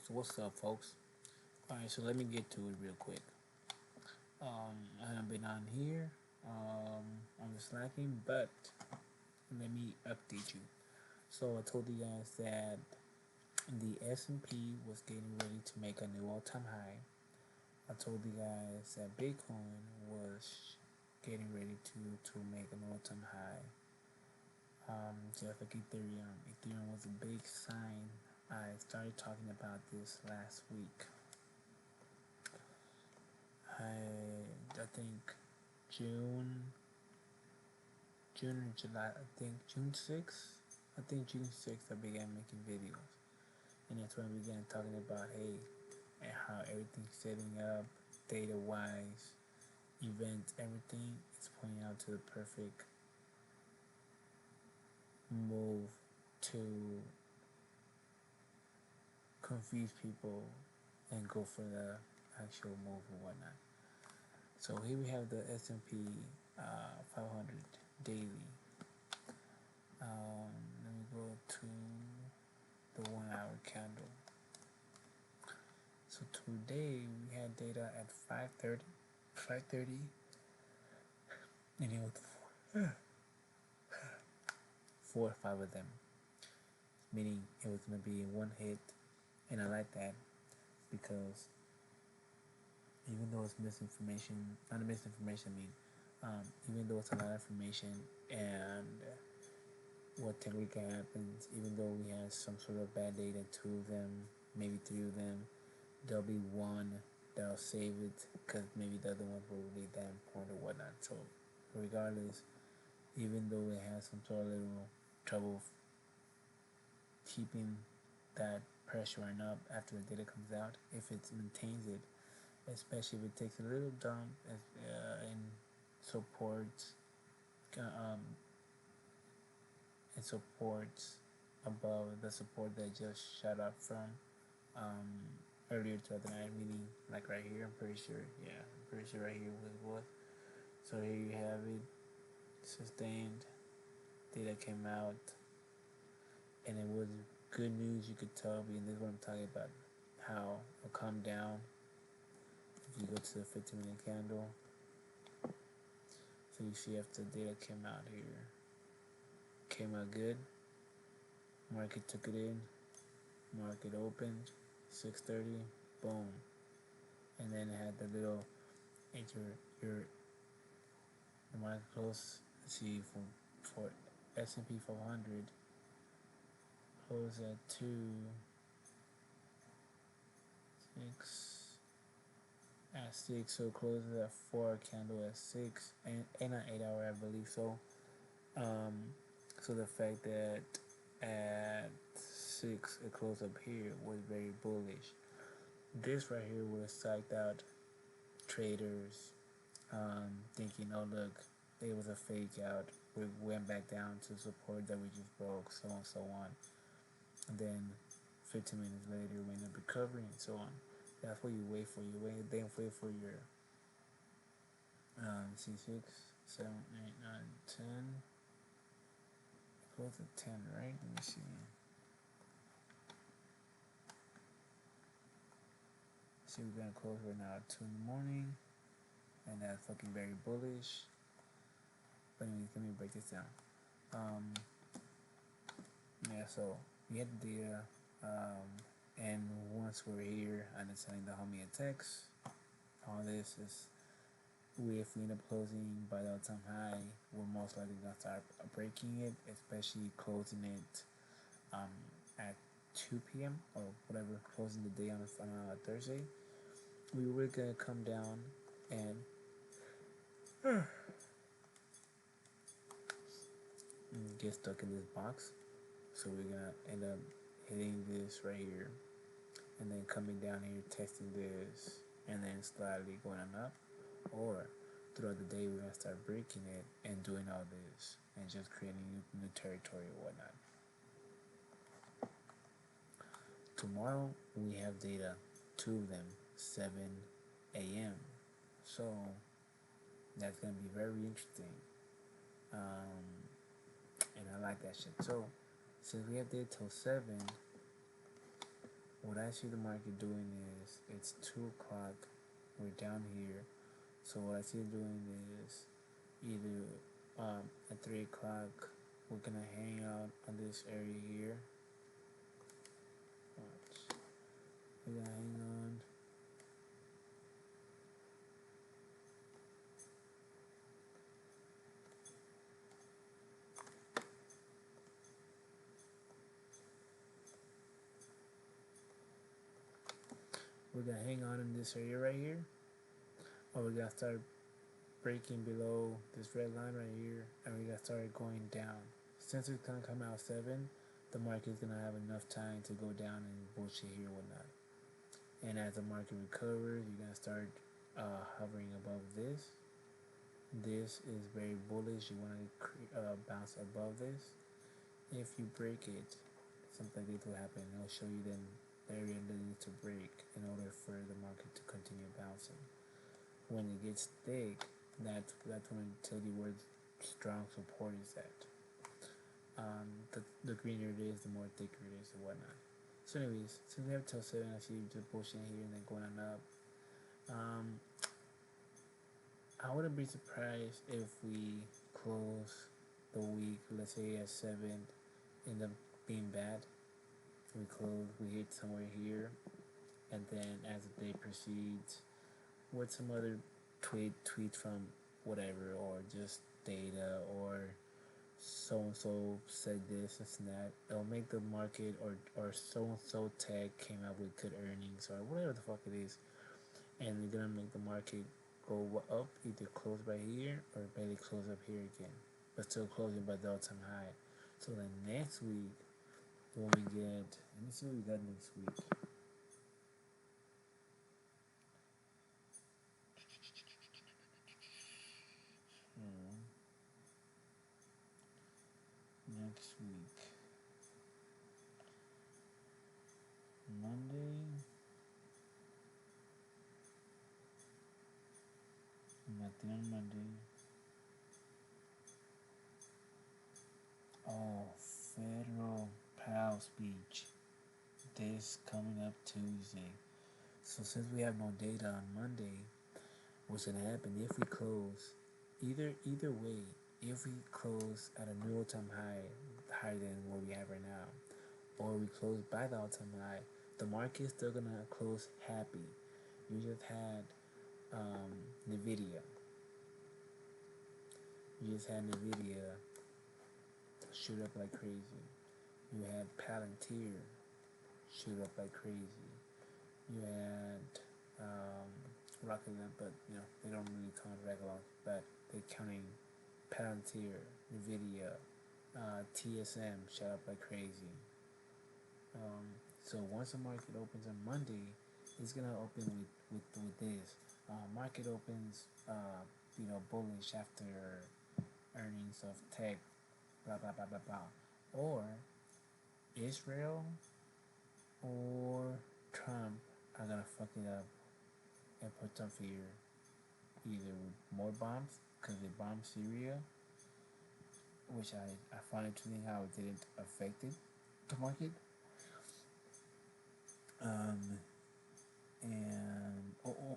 What's up, folks? Alright, so let me get to it real quick. I haven't been on here. I'm slacking, but let me update you. So I told you guys that the S&P was getting ready to make a new all-time high. I told you guys that Bitcoin was getting ready to make an all-time high. Just like Ethereum. Ethereum was a big sign. I started talking about this last week. I think June or July. I think June 6th. I think June 6th I began making videos, and that's when we began talking about and how everything's setting up, data wise, events, everything is pointing out to the perfect move to confuse people and go for the actual move and whatnot. So here we have the S&P 500 daily. Let me go to the 1 hour candle. So today we had data at 5:30, and it was four or five of them, meaning it was gonna be one hit, and I like that because even though it's misinformation, not a misinformation, even though it's a lot of information and what technically happens, even though we have some sort of bad data, two of them, maybe three of them, there'll be one that'll save it because maybe the other ones will really that important or whatnot. So regardless, even though it has some sort of little trouble keeping that pressure up after the data comes out, if it maintains it, especially if it takes a little dump and supports um, and supports above the support that just shot up from um, earlier to the night, meaning like right here. I'm pretty sure, yeah, I'm pretty sure right here was what. So here you have it, sustained. Data came out, and it was good news. You could tell, and this is what I'm talking about. How it'll come down if you go to the 15-minute candle. So you see after data came out here, came out good. Market took it in. Market opened 6:30. Boom. And then it had the little your the market close. Let's see for S&P 500 close at 6, so closes at 4, candle at 6, and an 8 hour, I believe. So the fact that at 6 it closed up here was very bullish. This right here would have psyched out traders, thinking, oh look, it was a fake out. We went back down to support that we just broke, so on, so on. And then 15 minutes later, we end up recovering and so on. That's what you wait for. You wait for your C6, 7, 8, 9, 10. Close at 10, right? Let me see. See, we're gonna close right now at 2 in the morning, and that's looking very bullish. But anyways, let me break this down. Yeah, so we had the data, and once we're here, I'm just sending the homie a text. All this is, if we end up closing by the all-time high, we're most likely gonna start breaking it, especially closing it at 2 p.m. or whatever, closing the day on Thursday. We were gonna come down and get stuck in this box. So we're gonna end up hitting this right here, and then coming down here, testing this, and then slightly going on up. Or throughout the day, we're gonna start breaking it and doing all this, and just creating new territory or whatnot. Tomorrow we have data, 2 of them, 7 a.m. So that's gonna be very interesting, and I like that shit. So since we have data till 7, what I see the market doing is it's 2 o'clock. We're down here. So what I see it doing is either at 3 o'clock we're gonna hang out on this area here. Watch. We're gonna hang on. We're gonna hang on in this area right here. Or we're gonna start breaking below this red line right here, and we got started going down. Since it's gonna come out 7, the market's gonna have enough time to go down and bullshit here and whatnot. And as the market recovers, you're gonna start hovering above this. This is very bullish. You want to bounce above this. If you break it, something like this will happen. It'll show you then the area that needs to break in order for the market to continue bouncing. When it gets thick, that's when it tells you where strong support is at. The greener it is, the more thicker it is, and whatnot. So, anyways, since we have till 7, I see you just pushing here and then going on up. I wouldn't be surprised if we close the week, let's say at 7, end up being bad. We hit somewhere here, and then as the day proceeds, with some other tweets from whatever, or just data, or so and so said this and that, it'll make the market, or so and so tech came out with good earnings, or whatever the fuck it is, and they're gonna make the market go up, either close by here or maybe close up here again, but still closing by the all-time high. So then next week, when we get, let me see what we got next week. Next week, Monday, nothing on Monday. Oh, federal PAL speech. This coming up Tuesday. So since we have no data on Monday, what's gonna happen if we close? Either way, if we close at a new all-time high, higher than what we have right now, or we close by the all-time high, the market's still gonna close happy. You just had Nvidia. You just had Nvidia shoot up like crazy. You had Palantir shoot up like crazy. You had Rocket Lab, but they don't really count regular, but they're counting Palantir, Nvidia, TSM shot up like crazy. So once the market opens on Monday, it's gonna open with this. Market opens, bullish after earnings of tech, blah blah blah blah blah, or Israel or Trump are gonna fuck it up and put some fear, either with more bombs because they bombed Syria, which I find interesting how it didn't affect the market. And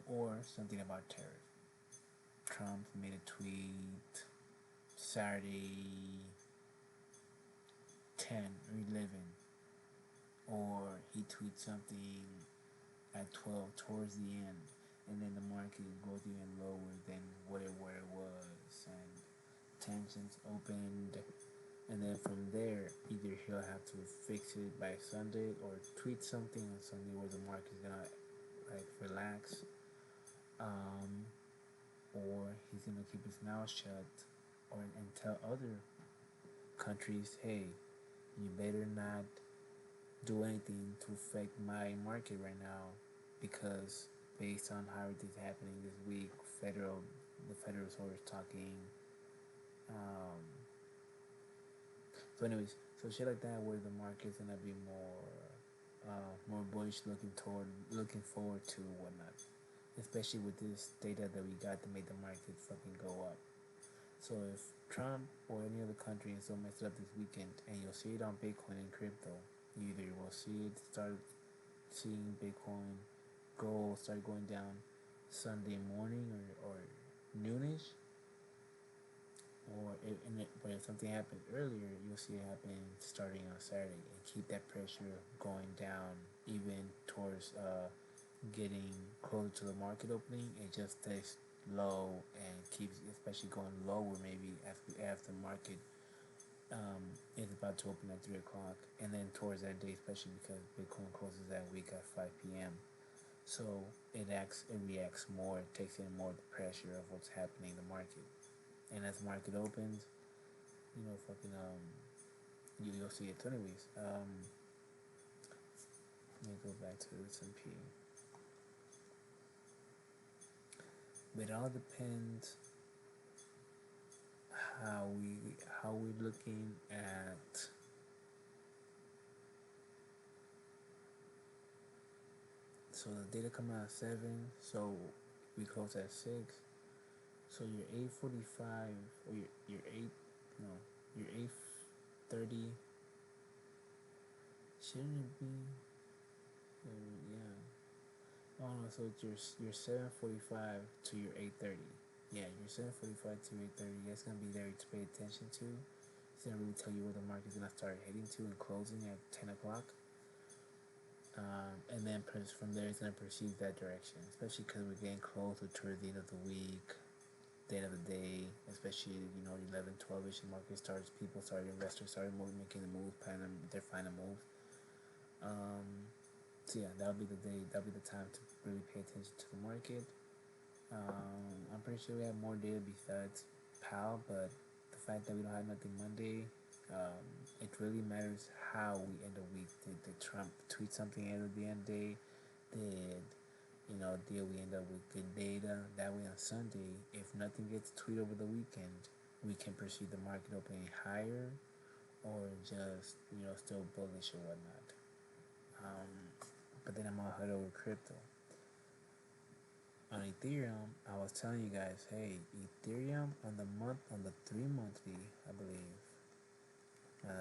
or something about terror. Trump made a tweet Saturday 10 or 11, or he tweets something at 12 towards the end, and then the market goes even lower than where it was, and tensions opened, and then from there, either he'll have to fix it by Sunday or tweet something on Sunday where the market's gonna relax, or he's gonna keep his mouth shut, and tell other countries, hey, you better not do anything to affect my market right now, because based on how it is happening this week, the Federal Reserve is talking. So anyways, so shit like that where the market's gonna be more bullish, looking forward to whatnot, especially with this data that we got to make the market fucking go up. So if Trump or any other country is so messed up this weekend, and you'll see it on Bitcoin and crypto, either you will see it start seeing Bitcoin go start going down Sunday morning or noonish, but if something happens earlier, you'll see it happen starting on Saturday and keep that pressure going down even towards getting closer to the market opening. It just stays low and keeps, especially going lower maybe after the market is about to open at 3 o'clock, and then towards that day, especially because Bitcoin closes that week at 5 p.m. So it reacts more, it takes in more of the pressure of what's happening in the market. And as the market opens, fucking you'll see it 20 weeks. Let me go back to the S&P. But it all depends how we looking at. So the data come out at 7, so we close at 6. So your 8:45 or your 8 no your 8:30 shouldn't it be yeah. Oh no, so it's your 7:45 to your 8:30. Yeah, your 7:45 to 8:30. That's gonna be there to pay attention to. It's gonna really tell you where the market's gonna start heading to and closing at 10 o'clock. And then from there, it's gonna proceed that direction. Especially because we're getting closer towards the end of the week, the end of the day. Especially 11, 12ish, the market starts. Investors started moving, making the move, planning their final move. So yeah, that'll be the day. That'll be the time to really pay attention to the market. I'm pretty sure we have more data besides PAL, but the fact that we don't have nothing Monday, it really matters how we end the week. Did Trump tweet something at the end of the day? Did we end up with good data? That way on Sunday, if nothing gets tweeted over the weekend, we can perceive the market opening higher or just, still bullish or whatnot. But then I'm gonna head over crypto. On Ethereum, I was telling you guys, hey, Ethereum on the 3 monthly, I believe,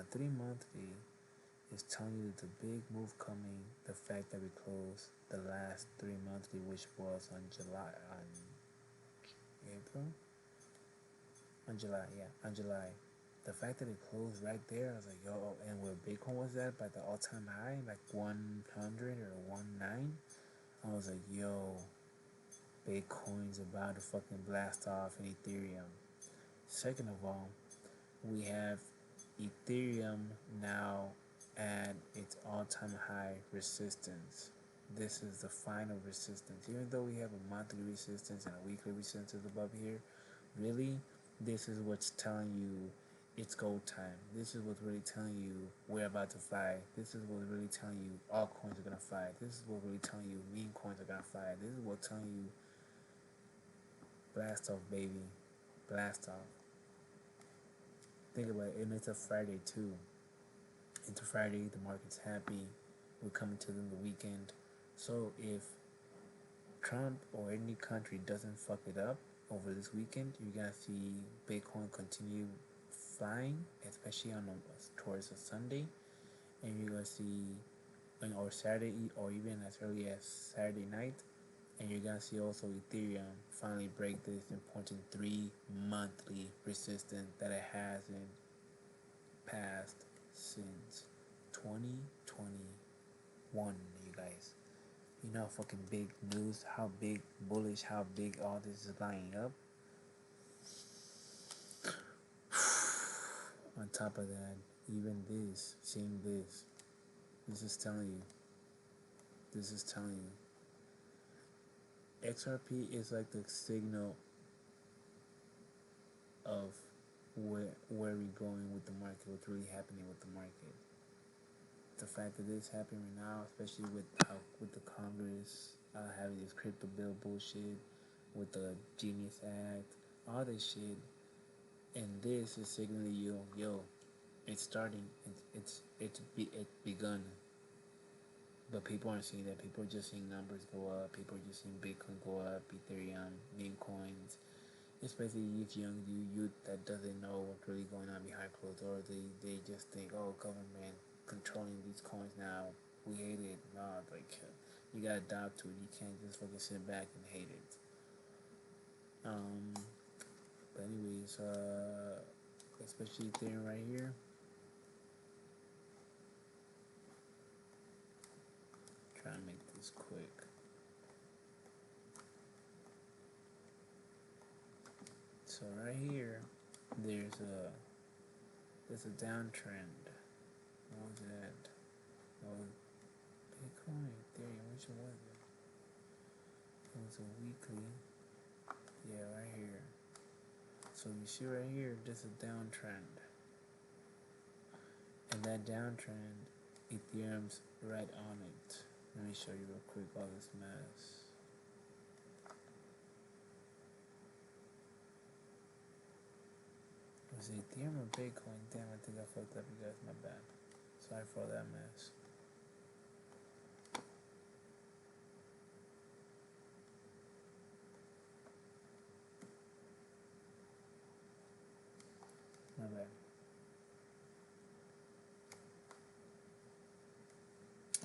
3 monthly is telling you the big move coming. The fact that we closed the last 3 monthly, which was on April, on July. The fact that it closed right there, I was like, yo, and where Bitcoin was at by the all-time high, like 100 or 19, I was like, yo, Bitcoin's about to fucking blast off in Ethereum. Second of all, we have Ethereum now at its all-time high resistance. This is the final resistance. Even though we have a monthly resistance and a weekly resistance above here, really, this is what's telling you it's gold time. This is what's really telling you we're about to fly. This is what's really telling you all coins are gonna fly. This is what really telling you meme coins are gonna fly. This is what telling you blast off, baby. Blast off. Think about it, and it's a Friday too. It's a Friday, the market's happy. We're coming to the weekend. So if Trump or any country doesn't fuck it up over this weekend, you're gonna see Bitcoin continue flying, especially towards a Sunday, and you're gonna see, or Saturday, or even as early as Saturday night, and you're gonna see also Ethereum finally break this important 3 monthly resistance that it hasn't passed since 2021. You guys, how fucking big news, how big bullish, how big all this is lining up. On top of that, even seeing this is telling you, XRP is like the signal of where we're going with the market, what's really happening with the market. The fact that this happening right now, especially with the Congress having this crypto bill bullshit, with the Genius Act, all this shit, and this is signaling you, yo, it's starting, it's begun. But people aren't seeing that. People are just seeing numbers go up. People are just seeing Bitcoin go up, Ethereum, meme coins. Especially if young youth that doesn't know what's really going on behind closed doors. They just think, oh, government controlling these coins now. we hate it. Nah, like you gotta adapt to it. You can't just fucking sit back and hate it. Um, but anyways, especially Ethereum right here. Try to make this quick. So right here, there's a downtrend. What was that? Oh, Bitcoin, Ethereum. Which one was it? It was a weekly. Yeah, right here. So you see right here, there's a downtrend. And that downtrend, Ethereum's right on it. Let me show you real quick all this mess. Was it Ethereum or Bitcoin? Damn, I think I fucked up, you guys. My bad. Sorry for all that mess. My bad.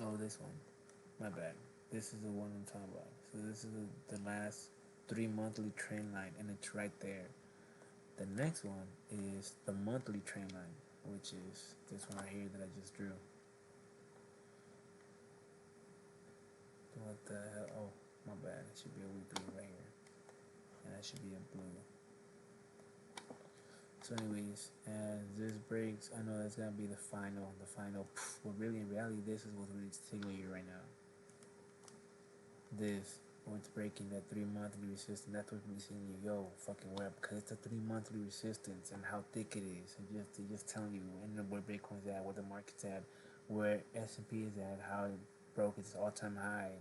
Oh, this one. My bad. This is the one I'm talking about. So this is the last 3 monthly trend line, and it's right there. The next one is the monthly trend line, which is this one right here that I just drew. What the hell? Oh, my bad. It should be a weekly right here, and that should be a blue. So, anyways, as this breaks, I know that's gonna be the final. But really, in reality, this is what's really signaling you right now. This, when it's breaking that 3 monthly resistance, that's what's really saying you, yo, fucking web, because it's a 3 monthly resistance and how thick it is. And just telling you, and where Bitcoin's at, where the market's at, where S&P is at, how it broke its all-time high.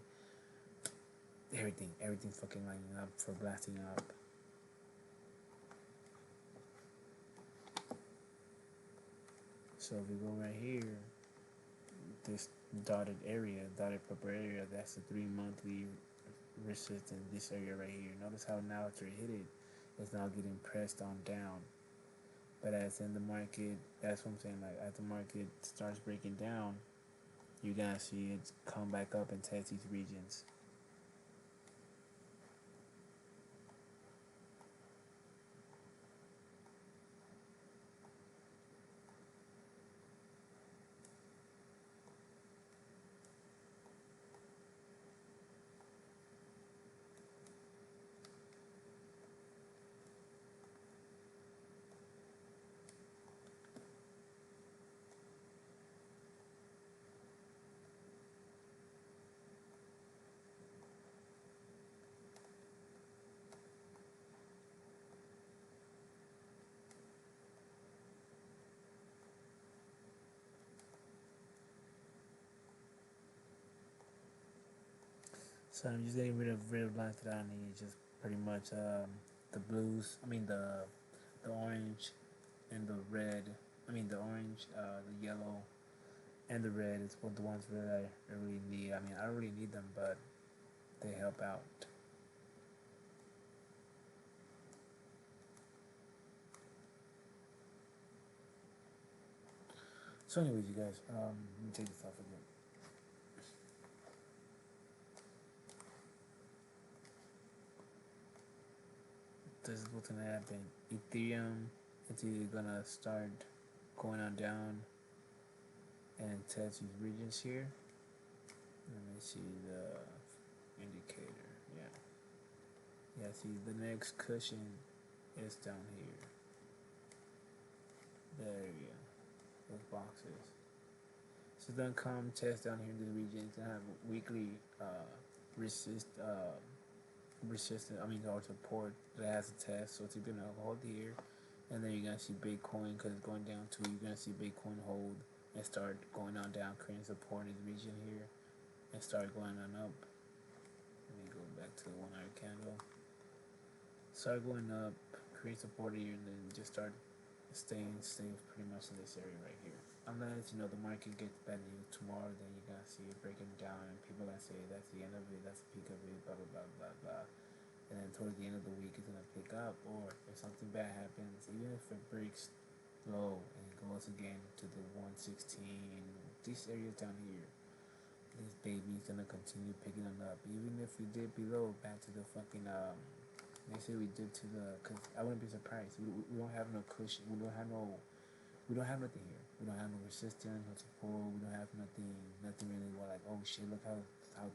Everything's fucking lining up for blasting up. So if we go right here, this dotted purple area, that's the 3 monthly resistance. This area right here. Notice how now after it hit it, it's now getting pressed on down. But as in the market, that's what I'm saying. Like as the market starts breaking down, you're gonna see it come back up and test these regions. So I'm just getting rid of red lines that I don't need. Just pretty much the blues. I mean the orange and the red. I mean the orange, the yellow, and the red is what the ones that I really need. I mean I don't really need them, but they help out. So anyways, you guys, let me take this off again. This is what's gonna happen. Ethereum, it's either gonna start going on down and test these regions here. Let me see the indicator. Yeah, see the next cushion is down here. There you go. Those boxes. So it's gonna come test down here in the region. It's gonna have a weekly resist resistance. I mean, or support that has a test. So it's gonna hold here, and then you're gonna see Bitcoin because it's going down too. You're gonna see Bitcoin hold and start going on down, creating support in this region here, and start going on up. Let me go back to the 1 hour candle. Start going up, create support here, and then just start staying pretty much in this area right here. Unless the market gets bad news tomorrow, then you're gonna see it breaking down, and people gonna say that's the end of it, that's the peak of it, blah blah blah blah blah. And then towards the end of the week, it's gonna pick up, or if something bad happens, even if it breaks low and it goes again to the 116, these areas down here, this baby's gonna continue picking it up. Even if we did below, back to the fucking let's say we did to the, cause I wouldn't be surprised. We don't have no cushion. We don't have nothing here. We don't have no resistance, no support. We don't have nothing really. We're like, oh shit, look how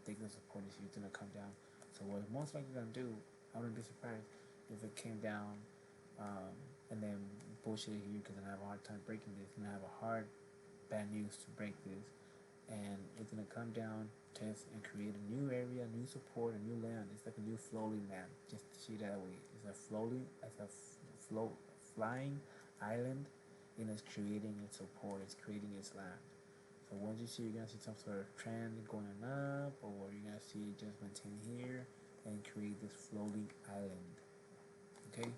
thick the support is. It's gonna come down. So what it's most likely gonna do, I wouldn't be surprised if it came down, and then bullshit here because I have a hard time breaking this. And I have a hard bad news to break this, and it's gonna come down, test, and create a new area, new support, a new land. It's like a new floating land. Just see that way. It's a floating, it's a flying island, and it's creating its support. It's creating its land. So once you see, you're gonna see some sort of trend going up, or you're gonna see it just maintain here and create this floating island. Okay.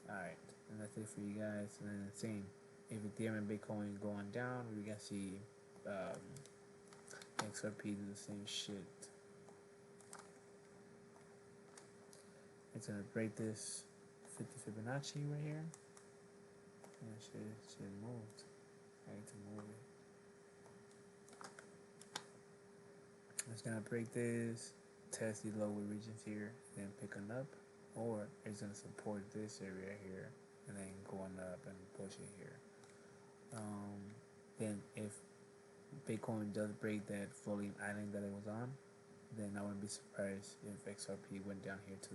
All right, and that's it for you guys. And then the same, if Ethereum and Bitcoin going down, we gonna see um, XRP do the same shit. It's gonna break this 50 Fibonacci right here. And it should move. I need to move it. It's gonna break this, test the lower regions here, then picking up, or it's gonna support this area here, and then going up and push it here. Then if Bitcoin does break that floating island that it was on, then I wouldn't be surprised if XRP went down here to